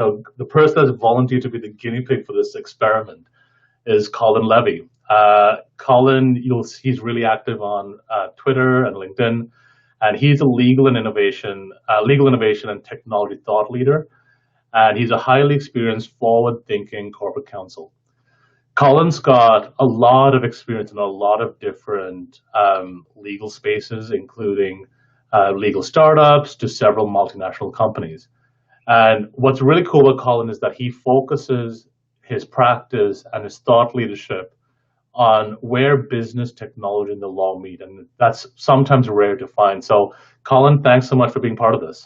So the person that's volunteered to be the guinea pig for this experiment is Colin Levy. Colin, he's really active on Twitter and LinkedIn, and he's a legal innovation and technology thought leader, and he's a highly experienced, forward-thinking corporate counsel. Colin's got a lot of experience in a lot of different legal spaces, including legal startups to several multinational companies. And what's really cool about Colin is that he focuses his practice and his thought leadership on where business, technology, and the law meet. And that's sometimes rare to find. So, Colin, thanks so much for being part of this.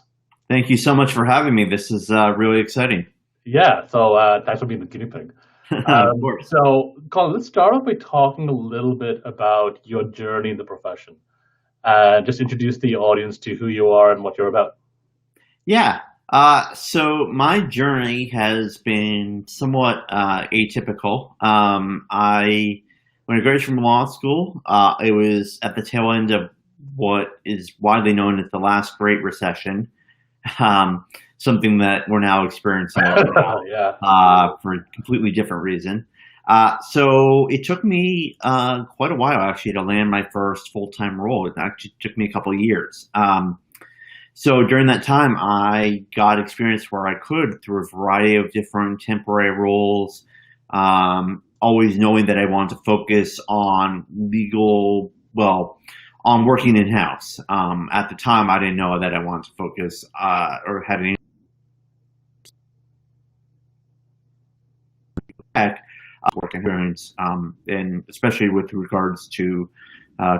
Thank you so much for having me. This is really exciting. Yeah, so thanks for being the guinea pig. Of course. So, Colin, let's start off by talking a little bit about your journey in the profession. Just introduce the audience to who you are and what you're about. Yeah. So my journey has been somewhat atypical. When I graduated from law school, it was at the tail end of what is widely known as the last Great Recession, something that we're now experiencing for a completely different reason. So it took me quite a while, actually, to land my first full-time role. It actually took me a couple of years. So during that time, I got experience where I could through a variety of different temporary roles, always knowing that I wanted to focus on on working in-house. At the time, I didn't know that I wanted to focus or had any work experience, and especially with regards to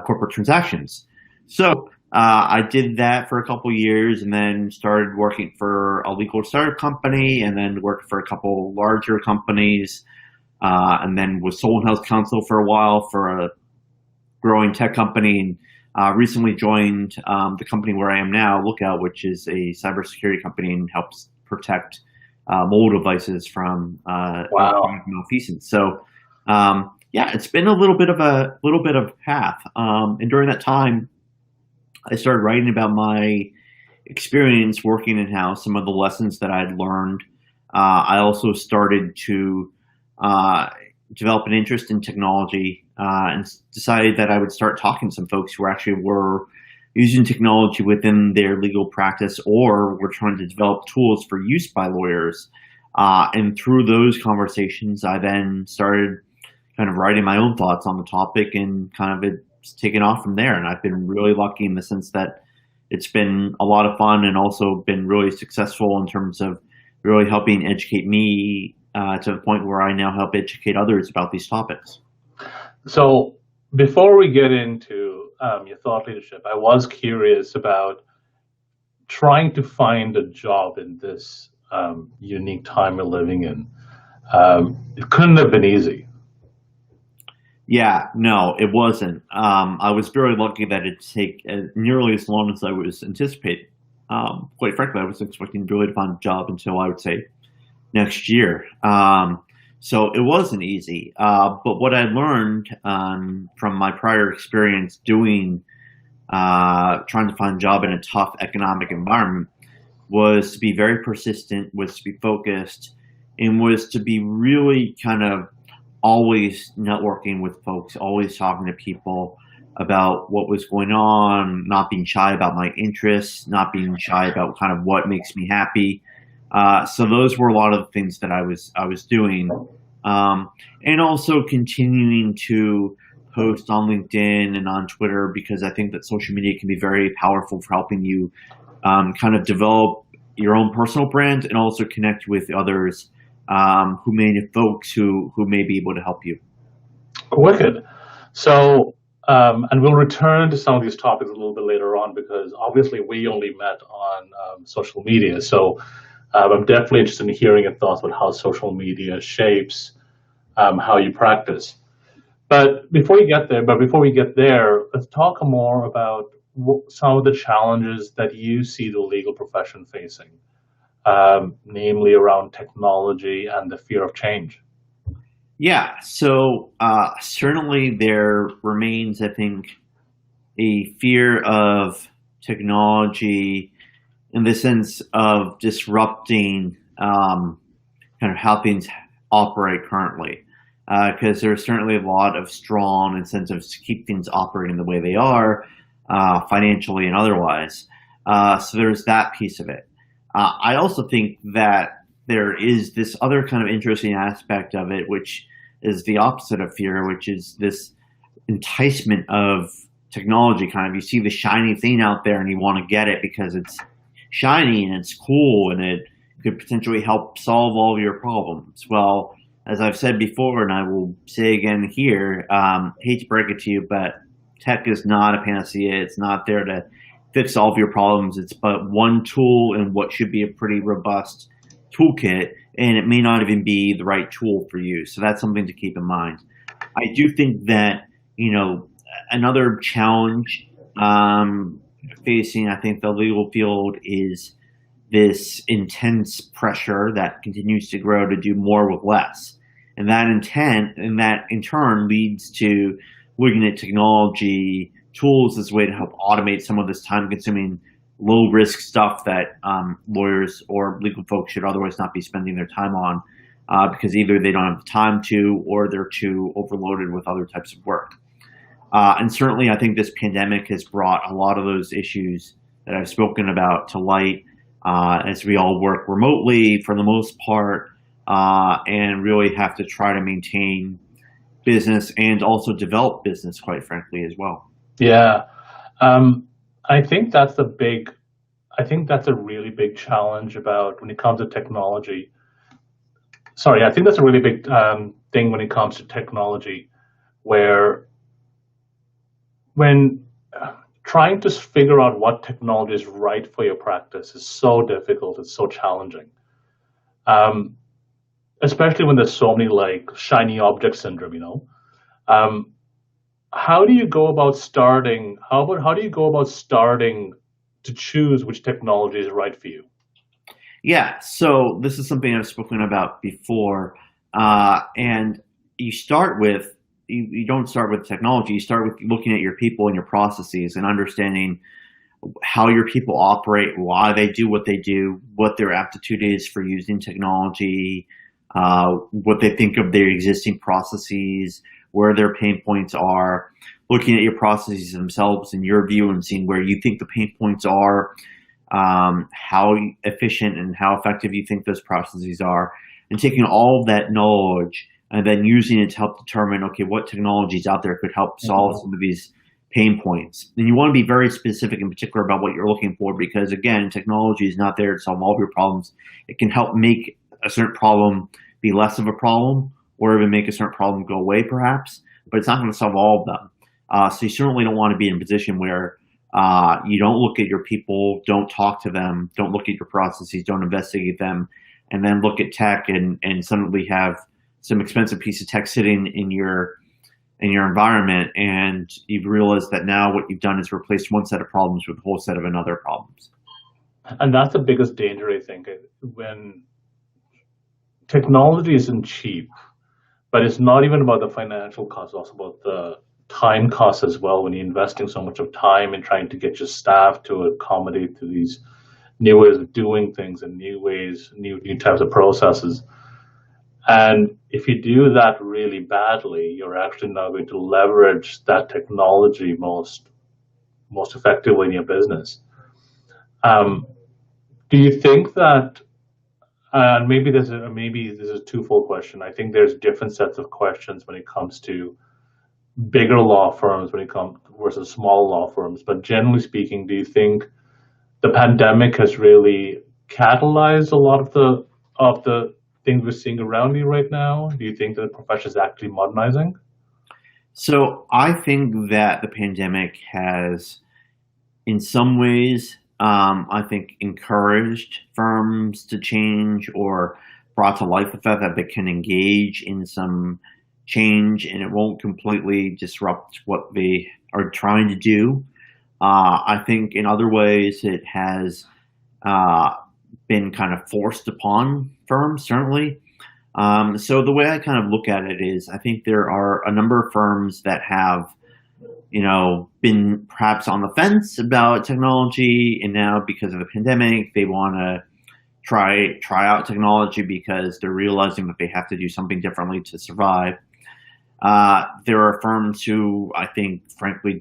corporate transactions. So I did that for a couple of years and then started working for a legal startup company and then worked for a couple larger companies and then was Inhouse Counsel for a while for a growing tech company and recently joined the company where I am now, Lookout, which is a cybersecurity company and helps protect mobile devices from malfeasance. So it's been a little bit of a path. And during that time, I started writing about my experience working in-house, some of the lessons that I had learned. I also started to develop an interest in technology and decided that I would start talking to some folks who actually were using technology within their legal practice or were trying to develop tools for use by lawyers. And through those conversations, I then started kind of writing my own thoughts on the topic and kind of it's taken off from there. And I've been really lucky in the sense that it's been a lot of fun and also been really successful in terms of really helping educate me to the point where I now help educate others about these topics. So before we get into your thought leadership, I was curious about trying to find a job in this unique time we're living in. It couldn't have been easy. Yeah, no, it wasn't. I was very lucky that it'd take nearly as long as I was anticipating. Quite frankly, I was expecting really to find a job until I would say next year. So it wasn't easy. But what I learned from my prior experience trying to find a job in a tough economic environment was to be very persistent, was to be focused, and was to be really kind of always networking with folks, always talking to people about what was going on, not being shy about my interests, not being shy about kind of what makes me happy. So those were a lot of the things that I was doing, and also continuing to post on LinkedIn and on Twitter because I think that social media can be very powerful for helping you kind of develop your own personal brand and also connect with others folks who may be able to help you. Wicked. So, and we'll return to some of these topics a little bit later on because obviously we only met on social media. So I'm definitely interested in hearing your thoughts about how social media shapes how you practice. But before we get there, let's talk more about some of the challenges that you see the legal profession facing. Namely around technology and the fear of change. Yeah, so certainly there remains, I think, a fear of technology in the sense of disrupting kind of how things operate currently, because there's certainly a lot of strong incentives to keep things operating the way they are, financially and otherwise. So there's that piece of it. I also think that there is this other kind of interesting aspect of it, which is the opposite of fear, which is this enticement of technology. Kind of, you see the shiny thing out there and you want to get it because it's shiny and it's cool and it could potentially help solve all of your problems. Well, as I've said before, and I will say again here, hate to break it to you, but tech is not a panacea. It's not there to fix all of your problems. It's but one tool in what should be a pretty robust toolkit, and it may not even be the right tool for you. So that's something to keep in mind. I do think that, another challenge facing, I think, the legal field is this intense pressure that continues to grow to do more with less. And that in turn leads to looking at technology tools as a way to help automate some of this time-consuming, low-risk stuff that lawyers or legal folks should otherwise not be spending their time on, because either they don't have the time to or they're too overloaded with other types of work. And certainly I think this pandemic has brought a lot of those issues that I've spoken about to light, as we all work remotely for the most part, and really have to try to maintain business and also develop business, quite frankly, as well. Yeah. I think that's a really big challenge about when it comes to technology. Sorry, I think that's a really big thing when it comes to technology, where when trying to figure out what technology is right for your practice is so difficult, it's so challenging. Especially when there's so many shiny object syndrome, how do you go about starting? How do you go about starting to choose which technology is right for you? Yeah, so this is something I've spoken about before, and you start with you don't start with technology. You start with looking at your people and your processes and understanding how your people operate, why they do what they do, what their aptitude is for using technology, what they think of their existing processes, where their pain points are, looking at your processes themselves in your view and seeing where you think the pain points are, how efficient and how effective you think those processes are, and taking all of that knowledge and then using it to help determine, okay, what technologies out there could help solve some of these pain points. And you want to be very specific and particular about what you're looking for, because again, technology is not there to solve all of your problems. It can help make a certain problem be less of a problem, or even make a certain problem go away perhaps, but it's not going to solve all of them. So you certainly don't want to be in a position where you don't look at your people, don't talk to them, don't look at your processes, don't investigate them, and then look at tech and suddenly have some expensive piece of tech sitting in your environment, and you've realized that now what you've done is replaced one set of problems with a whole set of another problems. And that's the biggest danger, I think, when technology isn't cheap, but it's not even about the financial cost, it's also about the time cost as well, when you're investing so much of time in trying to get your staff to accommodate to these new ways of doing things and new types of processes. And if you do that really badly, you're actually not going to leverage that technology most effectively in your business. Do you think that, and maybe this is a twofold question. I think there's different sets of questions when it comes to bigger law firms versus small law firms. But generally speaking, do you think the pandemic has really catalyzed a lot of the things we're seeing around you right now? Do you think that the profession is actually modernizing? So I think that the pandemic has, in some ways, I think encouraged firms to change, or brought to life the fact that they can engage in some change and it won't completely disrupt what they are trying to do. I think in other ways it has been kind of forced upon firms, certainly. So the way I kind of look at it is, I think there are a number of firms that have, been perhaps on the fence about technology, and now because of the pandemic, they want to try out technology because they're realizing that they have to do something differently to survive. There are firms who I think, frankly,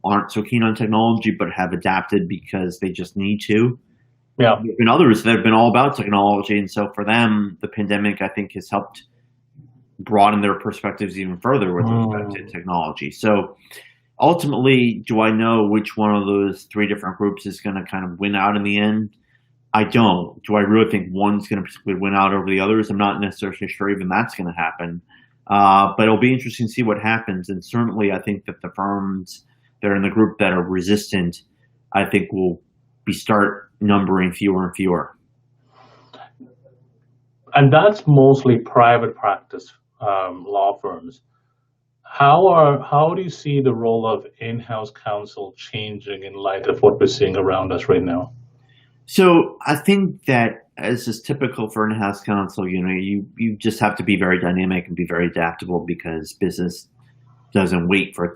aren't so keen on technology, but have adapted because they just need to. Yeah. There have been others that have been all about technology, and so for them, the pandemic, I think, has helped broaden their perspectives even further with respect to technology. So ultimately, do I know which one of those three different groups is going to kind of win out in the end? I don't. Do I really think one's going to particularly win out over the others? I'm not necessarily sure even that's going to happen. But it'll be interesting to see what happens. And certainly, I think that the firms that are in the group that are resistant, I think will start numbering fewer and fewer. And that's mostly private practice law firms. How do you see the role of in-house counsel changing in light of what we're seeing around us right now? So I think that, as is typical for in-house counsel, you just have to be very dynamic and be very adaptable, because business doesn't wait for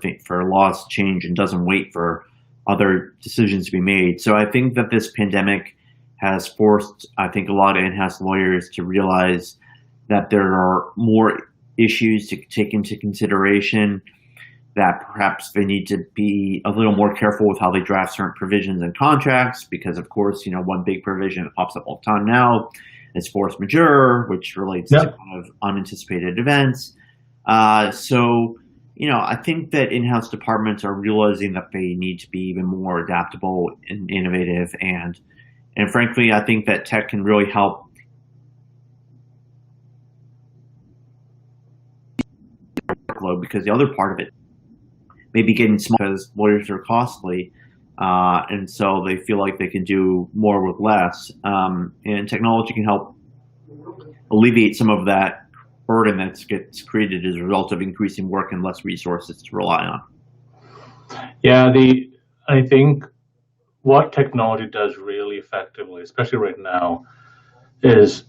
laws to change and doesn't wait for other decisions to be made. So I think that this pandemic has forced, I think, a lot of in-house lawyers to realize that there are more issues to take into consideration, that perhaps they need to be a little more careful with how they draft certain provisions and contracts, because, of course, one big provision that pops up all the time now is force majeure, which relates to kind of unanticipated events. So I think that in-house departments are realizing that they need to be even more adaptable and innovative, and frankly, I think that tech can really help workload, because the other part of it may be getting small because lawyers are costly, and so they feel like they can do more with less. And technology can help alleviate some of that burden that gets created as a result of increasing work and less resources to rely on. Yeah, I think what technology does really effectively, especially right now, is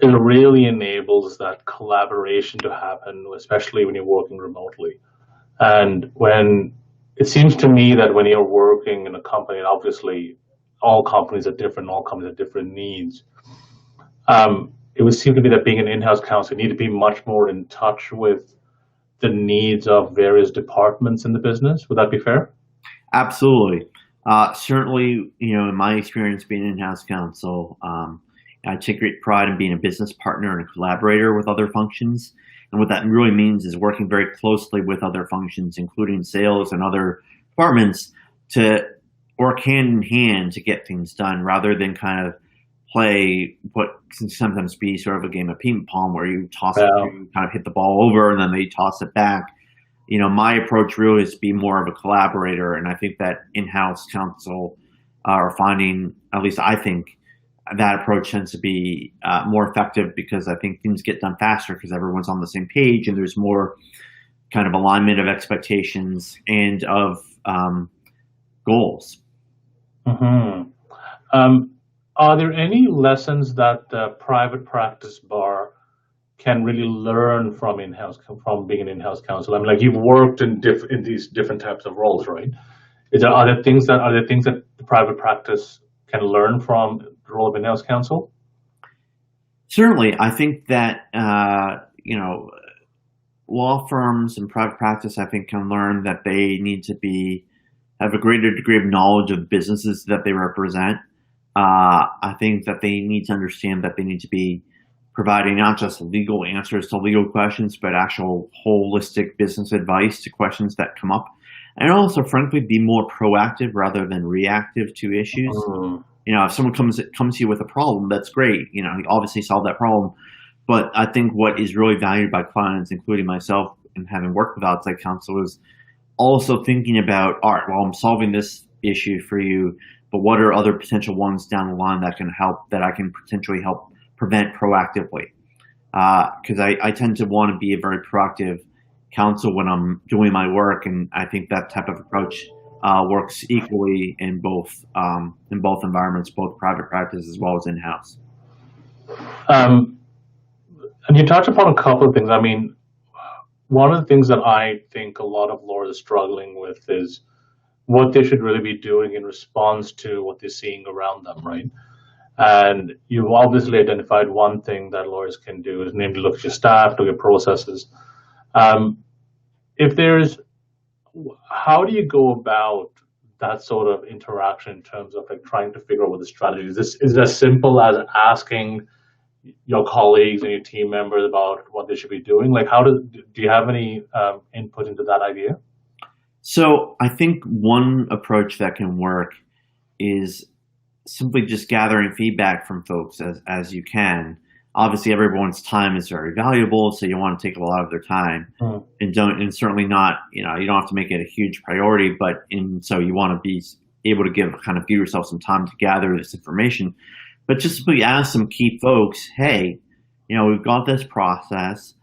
it really enables that collaboration to happen, especially when you're working remotely. And when it seems to me that when you're working in a company, and obviously all companies are different, all companies have different needs, it would seem to be that being an in-house counsel, you need to be much more in touch with the needs of various departments in the business. Would that be fair? Absolutely. Certainly, in my experience being in-house counsel, I take great pride in being a business partner and a collaborator with other functions. And what that really means is working very closely with other functions, including sales and other departments, to work hand in hand to get things done, rather than kind of play what can sometimes be sort of a game of ping pong, where you toss it, you kind of hit the ball over and then they toss it back. My approach really is to be more of a collaborator, and I think that in-house counsel are finding, at least I think, that approach tends to be more effective, because I think things get done faster because everyone's on the same page and there's more kind of alignment of expectations and of goals. Mm-hmm. Are there any lessons that the private practice bar can really learn from being an in-house counsel? I mean, like, you've worked in these different types of roles, right? Are there things that the private practice can learn from the role of in-house counsel? Certainly, I think that law firms and private practice, I think, can learn that they need to have a greater degree of knowledge of businesses that they represent. I think that they need to understand that they need to be providing not just legal answers to legal questions, but actual holistic business advice to questions that come up. And also, frankly, be more proactive rather than reactive to issues. If someone comes to you with a problem, that's great. You obviously solve that problem. But I think what is really valued by clients, including myself, and having worked with outside counsel, is also thinking about, all right, well, I'm solving this issue for you, but what are other potential ones down the line that I can potentially help prevent proactively? Because I tend to want to be a very proactive counsel when I'm doing my work, and I think that type of approach works equally in both environments, both private practice as well as in-house. And you touched upon a couple of things. I mean, one of the things that I think a lot of lawyers are struggling with is what they should really be doing in response to what they're seeing around them, right? And you've obviously identified one thing that lawyers can do is namely look at your staff, look at processes. If there's, how do you go about that sort of interaction in terms of like trying to figure out what the strategy is? Is it as simple as asking your colleagues and your team members about what they should be doing? Like, do you have any input into that idea? So I think one approach that can work is simply just gathering feedback from folks as you can. Obviously, everyone's time is very valuable, so you want to take a lot of their time, and certainly not, you don't have to make it a huge priority, so you want to be able to give yourself some time to gather this information, but just simply ask some key folks, hey, we've got this process.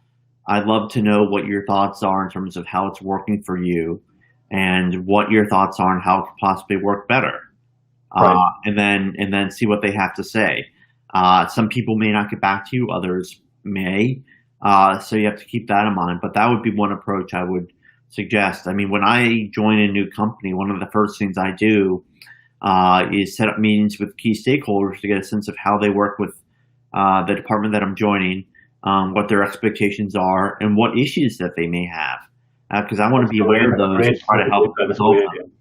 I'd love to know what your thoughts are in terms of how it's working for you, and what your thoughts are on how it could possibly work better. Right. And then see what they have to say. Some people may not get back to you, others may. So you have to keep that in mind. But that would be one approach I would suggest. I mean, when I join a new company, one of the first things I do is set up meetings with key stakeholders to get a sense of how they work with the department that I'm joining, what their expectations are, and what issues that they may have. Because I want to be aware of those and try to help resolve them.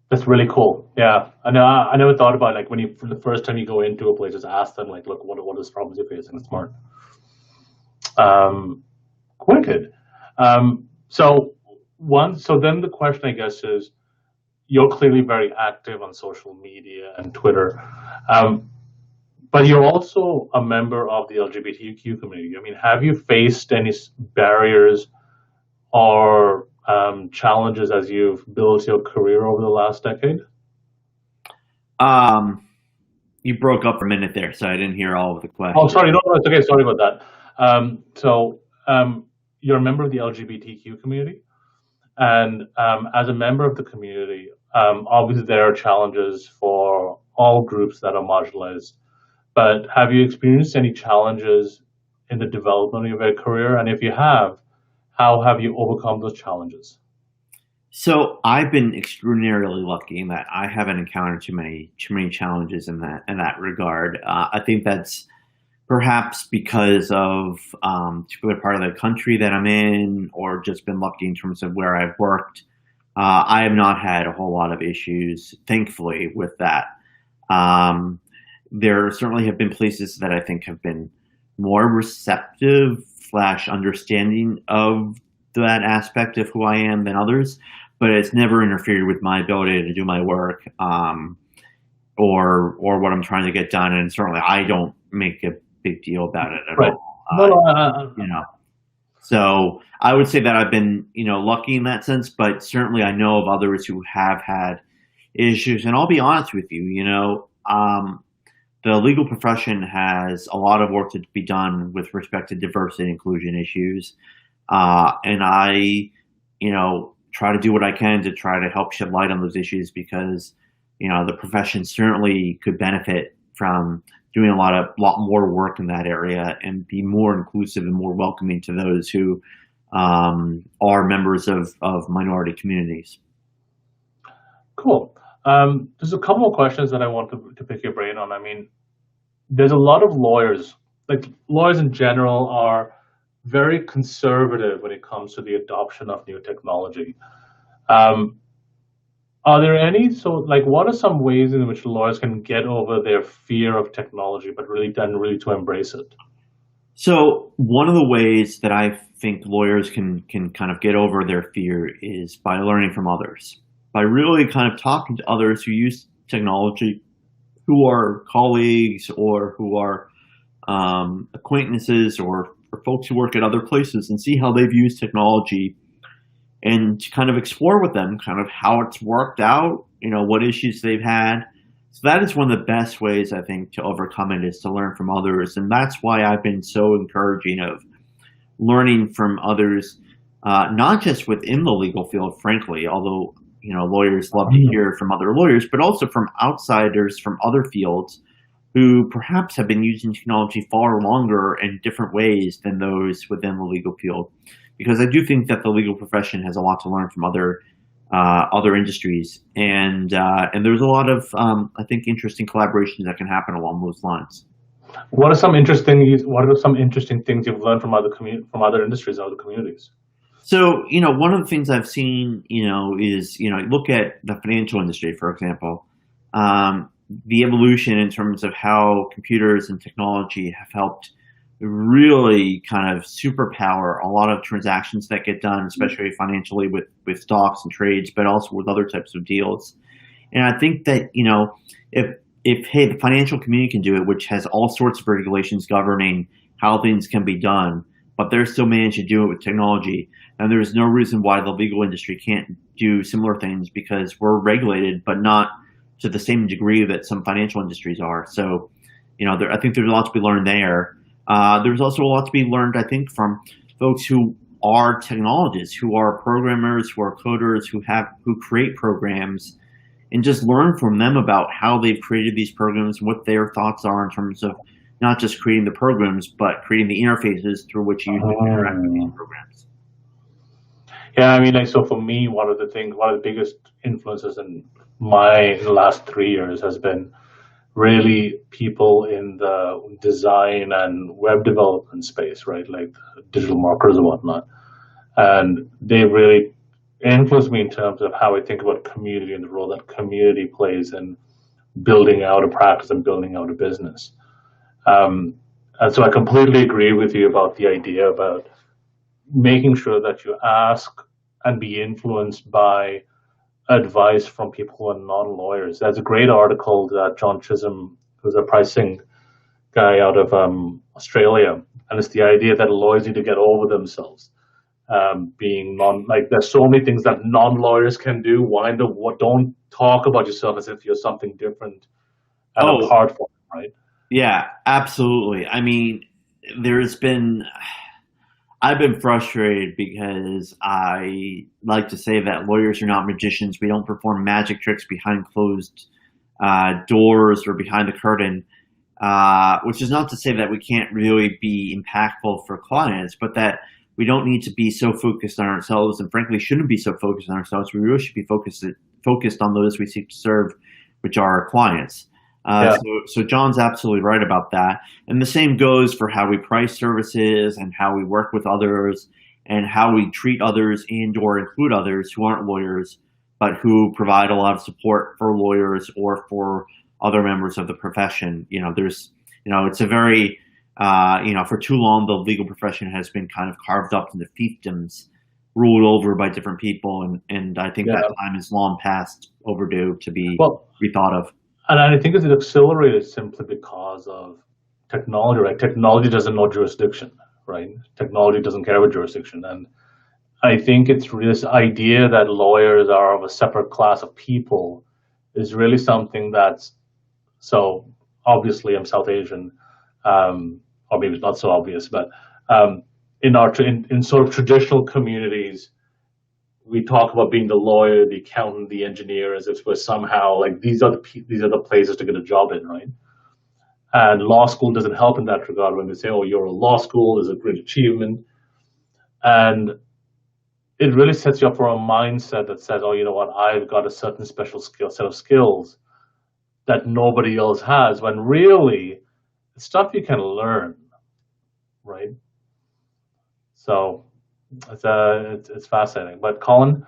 That's really cool. Yeah, I never thought about like for the first time you go into a place, just ask them like, look, what are the problems you're facing? It's smart. Quite good. So then the question, I guess, is you're clearly very active on social media and Twitter, but you're also a member of the LGBTQ community. I mean, have you faced any barriers or challenges as you've built your career over the last decade? You broke up for a minute there, so I didn't hear all of the questions. Oh, sorry. No, it's okay. Sorry about that. You're a member of the LGBTQ community, and as a member of the community, obviously there are challenges for all groups that are marginalized. But have you experienced any challenges in the development of your career? And if you have, how have you overcome those challenges? So I've been extraordinarily lucky in that I haven't encountered too many challenges in that regard. I think that's perhaps because of a particular part of the country that I'm in, or just been lucky in terms of where I've worked. I have not had a whole lot of issues, thankfully, with that. There certainly have been places that I think have been more receptive / understanding of that aspect of who I am than others, but it's never interfered with my ability to do my work or what I'm trying to get done. And certainly I don't make a big deal about it at all. So I would say that I've been, lucky in that sense, but certainly I know of others who have had issues. And I'll be honest with you, the legal profession has a lot of work to be done with respect to diversity and inclusion issues. And I, try to do what I can to try to help shed light on those issues because, the profession certainly could benefit from doing a lot more work in that area and be more inclusive and more welcoming to those who are members of minority communities. Cool. There's a couple of questions that I want to pick your brain on. I mean, there's a lot of lawyers, like lawyers in general are very conservative when it comes to the adoption of new technology. Are there what are some ways in which lawyers can get over their fear of technology, but really to embrace it? So one of the ways that I think lawyers can kind of get over their fear is by learning from others, by really kind of talking to others who use technology, who are colleagues or who are acquaintances or folks who work at other places, and see how they've used technology and to kind of explore with them kind of how it's worked out, what issues they've had. So that is one of the best ways, I think, to overcome it is to learn from others. And that's why I've been so encouraging of learning from others, not just within the legal field, frankly, although, lawyers love to hear from other lawyers, but also from outsiders from other fields who perhaps have been using technology far longer in different ways than those within the legal field. Because I do think that the legal profession has a lot to learn from other other industries, and there's a lot of I think interesting collaborations that can happen along those lines. What are some interesting things you've learned from from other industries, other communities? So, one of the things I've seen, is, look at the financial industry, for example, the evolution in terms of how computers and technology have helped really kind of superpower a lot of transactions that get done, especially financially with stocks and trades, but also with other types of deals. And I think that, if hey, the financial community can do it, which has all sorts of regulations governing how things can be done, but they're still managing to do it with technology, and there's no reason why the legal industry can't do similar things, because we're regulated, but not to the same degree that some financial industries are. So, I think there's a lot to be learned there. There's also a lot to be learned, I think, from folks who are technologists, who are programmers, who are coders, who create programs, and just learn from them about how they've created these programs, what their thoughts are in terms of not just creating the programs, but creating the interfaces through which you interact with these programs. Yeah, I mean, so for me, one of the biggest influences in the last 3 years has been really people in the design and web development space, right? Like digital marketers and whatnot. And they really influenced me in terms of how I think about community and the role that community plays in building out a practice and building out a business. And so I completely agree with you about the idea about making sure that you ask and be influenced by advice from people who are non-lawyers. There's a great article that John Chisholm, who's a pricing guy out of Australia, and it's the idea that lawyers need to get over themselves. There's so many things that non-lawyers can do. Don't talk about yourself as if you're something different and apart from it, right? Yeah, absolutely. I mean, I've been frustrated because I like to say that lawyers are not magicians. We don't perform magic tricks behind closed doors or behind the curtain, which is not to say that we can't really be impactful for clients, but that we don't need to be so focused on ourselves, and frankly shouldn't be so focused on ourselves. We really should be focused on those we seek to serve, which are our clients. So John's absolutely right about that. And the same goes for how we price services and how we work with others and how we treat others and or include others who aren't lawyers, but who provide a lot of support for lawyers or for other members of the profession. It's a very, for too long, the legal profession has been kind of carved up into fiefdoms, ruled over by different people. And I think that time is long past overdue to be rethought of. And I think it's accelerated simply because of technology, right? Technology doesn't know jurisdiction, right? Technology doesn't care about jurisdiction. And I think it's this idea that lawyers are of a separate class of people is really something that's, so obviously I'm South Asian, or maybe it's not so obvious, but in sort of traditional communities, we talk about being the lawyer, the accountant, the engineer, as if we're somehow like these are the places to get a job in, right? And law school doesn't help in that regard when we say, oh, you're a law school, is a great achievement. And it really sets you up for a mindset that says, oh, you know what, I've got a certain special set of skills that nobody else has, when really it's stuff you can learn, right? So it's fascinating. But Colin,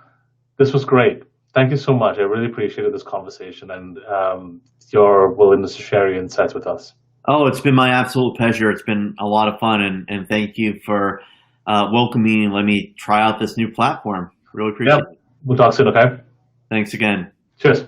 this was great. Thank you so much. I really appreciated this conversation and your willingness to share your insights with us. Oh, it's been my absolute pleasure. It's been a lot of fun, and thank you for welcoming me and let me try out this new platform. Really appreciate it. We'll talk soon, okay? Thanks again. Cheers.